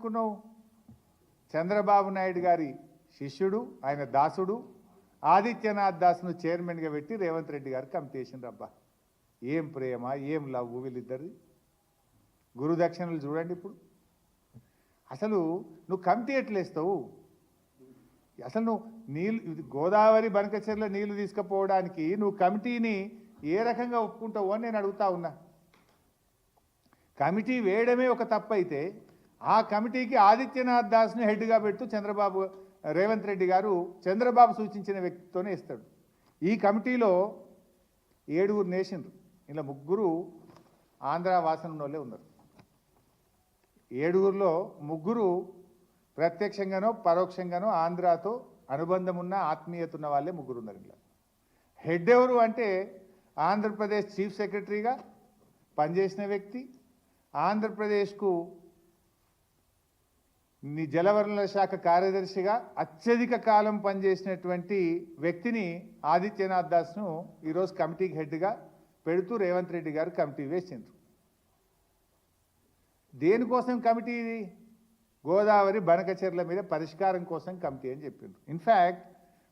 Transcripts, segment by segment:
అనుకున్నావు? చంద్రబాబు నాయుడు గారి శిష్యుడు, ఆయన దాసుడు ఆదిత్యనాథ్ దాస్ను చైర్మన్గా పెట్టి రేవంత్ రెడ్డి గారు కమిటీ వేసిండ్రబ్బా. ఏం ప్రేమ, ఏం లవ్ వీళ్ళిద్దరు. గురుదక్షిణలు చూడండి. ఇప్పుడు అసలు నువ్వు కమిటీ ఎట్లేస్తావు? అసలు నువ్వు నీళ్ళు గోదావరి బనకచెర్ల నీళ్లు తీసుకుపోవడానికి నువ్వు కమిటీని ఏ రకంగా ఒప్పుకుంటావు అని నేను అడుగుతా ఉన్నా. కమిటీ వేయడమే ఒక తప్పు అయితే ఆ కమిటీకి ఆదిత్యనాథ్ దాస్ను హెడ్గా పెట్టు రేవంత్ రెడ్డి గారు చంద్రబాబు సూచించిన వ్యక్తితోనే ఇస్తాడు. ఈ కమిటీలో 7 నేషన్లు, ఇలా 3 ఆంధ్ర వాసన వాళ్ళే ఉన్నారు. 7లో 3 ప్రత్యక్షంగానో పరోక్షంగానో ఆంధ్రాతో అనుబంధం ఉన్న ఆత్మీయత ఉన్న వాళ్ళే 3 ఉన్నారు. ఇలా హెడ్ ఎవరు అంటే ఆంధ్రప్రదేశ్ చీఫ్ సెక్రటరీగా పనిచేసిన వ్యక్తి, ఆంధ్రప్రదేశ్కు జలవనరుల శాఖ కార్యదర్శిగా అత్యధిక కాలం పనిచేసినటువంటి వ్యక్తిని ఆదిత్యనాథ్ దాస్ను ఈరోజు కమిటీకి హెడ్గా పెడుతూ రేవంత్ రెడ్డి గారు కమిటీ వేసిండ్రు. దేనికోసం కమిటీ? ఇది గోదావరి బనకచెర్ల మీద పరిష్కారం కోసం కమిటీ అని చెప్పిండ్రు. ఇన్ఫ్యాక్ట్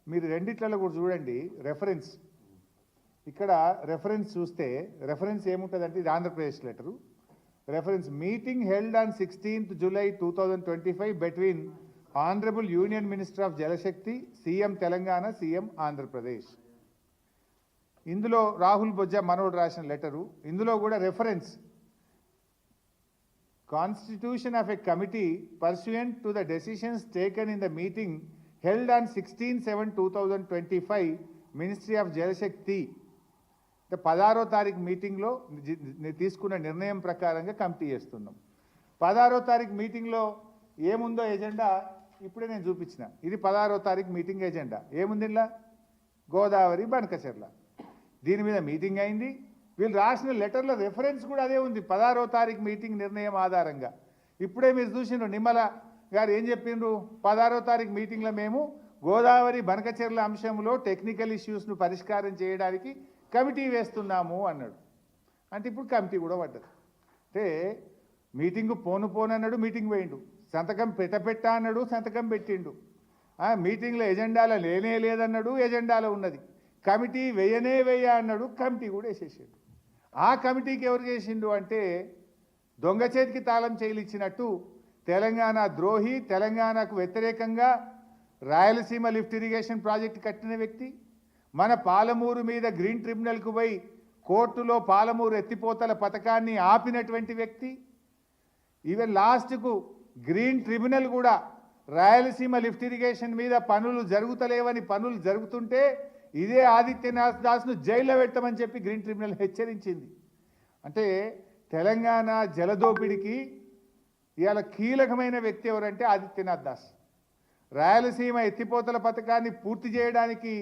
మీరు రెండిట్లలో కూడా చూడండి రెఫరెన్స్. ఇక్కడ రెఫరెన్స్ చూస్తే రెఫరెన్స్ ఏముంటుందంటే ఇది Andhra Pradesh letter. Reference meeting held on 16th July 2025 between Honorable Union Minister of Jal Shakti, CM Telangana, CM Andhra Pradesh. ఇందులో రాహుల్ బొజ్జా మనోడు రాసిన లెటరు. ఇందులో కూడా reference constitution of a committee పర్సూయెంట్ to the decisions taken in the meeting held on 16/7/2025 ministry of జలశక్తి. 16వ తారీఖు మీటింగ్లో తీసుకున్న నిర్ణయం ప్రకారంగా కమిటీ చేస్తున్నాం. 16వ తారీఖు మీటింగ్లో ఏముందో ఎజెండా ఇప్పుడే నేను చూపించిన. ఇది 16వ తారీఖు మీటింగ్ ఎజెండా. ఏముంది ఇలా? గోదావరి బనకచెర్ల. దీని మీద మీటింగ్ అయింది. వీళ్ళు రాసిన లెటర్లో రెఫరెన్స్ కూడా అదే ఉంది, 16వ తారీఖు మీటింగ్ నిర్ణయం ఆధారంగా. ఇప్పుడే మీరు చూసిండ్రు నిమ్మల గారు ఏం చెప్పిండ్రు? 16వ తారీఖు మీటింగ్లో మేము గోదావరి బనకచెర్ల అంశంలో టెక్నికల్ ఇష్యూస్ను పరిష్కారం చేయడానికి కమిటీ వేస్తున్నాము అన్నాడు. అంటే ఇప్పుడు కమిటీ కూడా పడ్డది. అంటే మీటింగు పోను అన్నాడు, మీటింగ్ పోయిండు. సంతకం పెట్ట అన్నాడు, సంతకం పెట్టిండు. మీటింగ్లో ఎజెండాలో లేదన్నాడు, ఎజెండాలో ఉన్నది. కమిటీ వేయ అన్నాడు, కమిటీ కూడా వేసేసాడు. ఆ కమిటీకి ఎవరు చేసిండు అంటే దొంగ చేతికి తాళం చేయలిచ్చినట్టు తెలంగాణ ద్రోహి, తెలంగాణకు వ్యతిరేకంగా రాయలసీమ లిఫ్ట్ ఇరిగేషన్ ప్రాజెక్టు కట్టిన వ్యక్తి, మన పాలమూరు మీద గ్రీన్ ట్రిబ్యునల్కు పోయి కోర్టులో పాలమూరు ఎత్తిపోతల పథకాన్ని ఆపినటువంటి వ్యక్తి, ఈవెన్ లాస్ట్కు గ్రీన్ ట్రిబ్యునల్ కూడా రాయలసీమ లిఫ్ట్ ఇరిగేషన్ మీద పనులు జరుగుతలేవని పనులు జరుగుతుంటే ఇదే ఆదిత్యనాథ్ దాస్ను జైల్లో పెట్టమని చెప్పి గ్రీన్ ట్రిబ్యునల్ హెచ్చరించింది. అంటే తెలంగాణ జలదోపిడికి ఇవాళ కీలకమైన వ్యక్తి ఎవరంటే ఆదిత్యనాథ్ దాస్. రాయలసీమ ఎత్తిపోతల పథకాన్ని పూర్తి చేయడానికి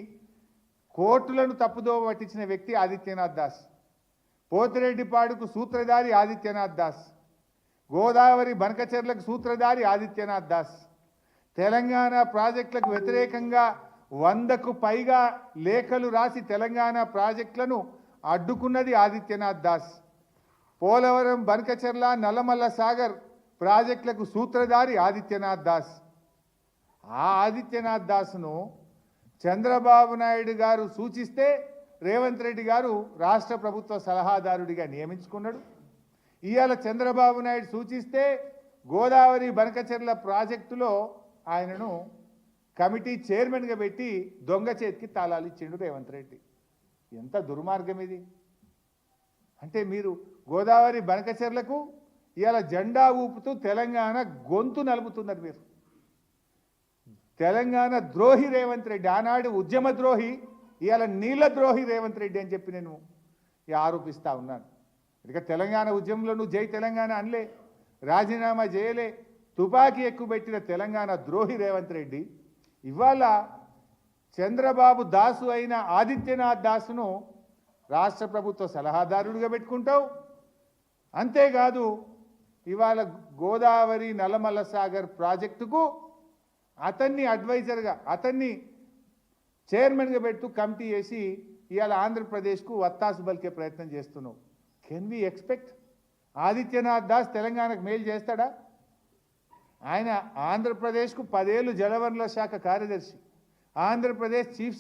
కోర్టులను తప్పుదోవ పట్టించిన వ్యక్తి ఆదిత్యనాథ్ దాస్. పోతిరెడ్డిపాడుకు సూత్రధారి ఆదిత్యనాథ్ దాస్. గోదావరి బనకచెర్లకు సూత్రధారి ఆదిత్యనాథ్ దాస్. తెలంగాణ ప్రాజెక్టులకు వ్యతిరేకంగా 100కు పైగా లేఖలు రాసి తెలంగాణ ప్రాజెక్టులను అడ్డుకున్నది ఆదిత్యనాథ్ దాస్. పోలవరం, బనకచెర్ల, నల్లమల్ల సాగర్ ప్రాజెక్టులకు సూత్రధారి ఆదిత్యనాథ్ దాస్. ఆ ఆదిత్యనాథ్ దాస్ను చంద్రబాబు నాయుడు గారు సూచిస్తే రేవంత్ రెడ్డి గారు రాష్ట్ర ప్రభుత్వ సలహాదారుడిగా నియమించుకున్నాడు. ఇవాళ చంద్రబాబు నాయుడు సూచిస్తే గోదావరి బనకచెర్ల ప్రాజెక్టులో ఆయనను కమిటీ చైర్మన్గా పెట్టి దొంగ చేతికి తాళాలు ఇచ్చిండు రేవంత్ రెడ్డి. ఎంత దుర్మార్గం ఇది! అంటే మీరు గోదావరి బనకచెర్లకు ఇవాళ జెండా ఊపుతూ తెలంగాణ గొంతు నలుపుతున్నారు. మీరు తెలంగాణ ద్రోహి రేవంత్ రెడ్డి, ఆనాడు ఉద్యమ ద్రోహి, ఇవాళ నీళ్ళ ద్రోహి రేవంత్ రెడ్డి అని చెప్పి నేను ఆరోపిస్తూ ఉన్నాను. ఇక తెలంగాణ ఉద్యమంలో నువ్వు జై తెలంగాణ అనలే, రాజీనామా చేయలే, తుపాకీ ఎక్కుపెట్టిన తెలంగాణ ద్రోహి రేవంత్ రెడ్డి ఇవాళ చంద్రబాబు దాసు అయిన ఆదిత్యనాథ్ దాసును రాష్ట్ర ప్రభుత్వ సలహాదారుడిగా పెట్టుకుంటావు. అంతేకాదు ఇవాళ గోదావరి నల్లమల్ల సాగర్ ప్రాజెక్టుకు అతన్ని అడ్వైజర్గా, అతన్ని చైర్మన్గా పెడుతూ కమిటీ చేసి ఇవాళ ఆంధ్రప్రదేశ్కు వత్తాసు బలికే ప్రయత్నం చేస్తున్నావు. Can we expect Adityanath Das తెలంగాణకు మేలు చేస్తాడా? ఆయన ఆంధ్రప్రదేశ్కు 10 ఏళ్ళు జలవనరుల శాఖ కార్యదర్శి, ఆంధ్రప్రదేశ్ చీఫ్